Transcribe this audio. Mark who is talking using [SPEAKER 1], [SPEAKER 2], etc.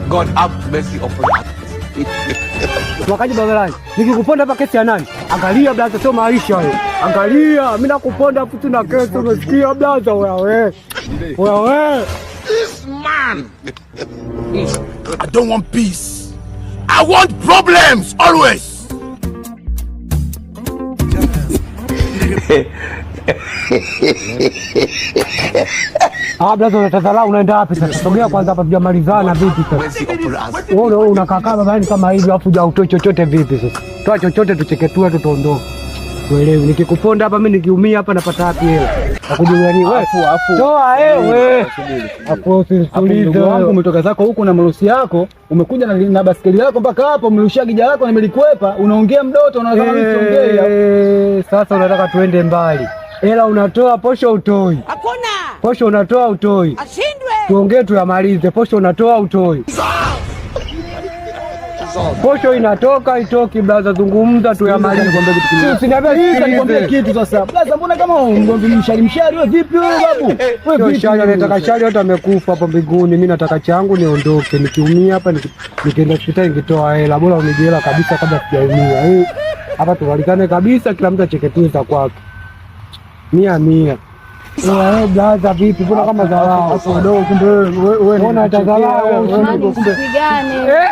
[SPEAKER 1] God have mercy upon us.
[SPEAKER 2] Wakaji barabarani. Nikikuponda hapa kesi ya nani? Angalia blaza, sio maisha hayo. Angalia, mimi nakuponda hapo tu na kesi, umesikia blaza wewe? Wewe.
[SPEAKER 1] This man. I don't want peace. I want problems always.
[SPEAKER 2] Blaza unatazala unaenda wapi sasa? Sogea kwanza hapa tujamalizana vipi sasa? Wewe unakaa barabarani kama hivi afu hujautoa chochote vipi sasa? Toa chochote tucheketue tuondoke. Uelewi nikikuponda hapa mimi nikiumia hapa napata wapi hela? Nakujulia nini wewe? Toa wewe. Hapo usitulize wangu, umetoka zako huko na marusi yako, umekuja na baskeli yako mpaka hapo, umerushia gija lako nimelikwepa, unaongea mdoto unaona kama mimi siongea. Sasa unataka tuende mbali. Hela unatoa, posho utoi.
[SPEAKER 3] Hakuna.
[SPEAKER 2] Posho unatoa utoi.
[SPEAKER 3] Ashindwe.
[SPEAKER 2] Tuongee tuyamalize. Posho unatoa utoi. Posho inatoka itoki blaza, zungumza tuyamalize. Nikwambie kitu sasa. Blaza mbona kama mgomvi mshari wewe vipi wewe babu? Wewe vipi? Shari anataka shari, watu amekufa hapo mbinguni. Mimi nataka changu niondoke. Nikiumia hapa nikienda hospitali nikitoa hela. Bora unijela kabisa kabla sijaumia. Hapa tuwalikane kabisa, kila mtu acheketue za kwake. Mia. Wewe blaza vipi? Mbona kama dharau? Hapo ndio kumbe wewe unaona dharau kumbe. Pigane.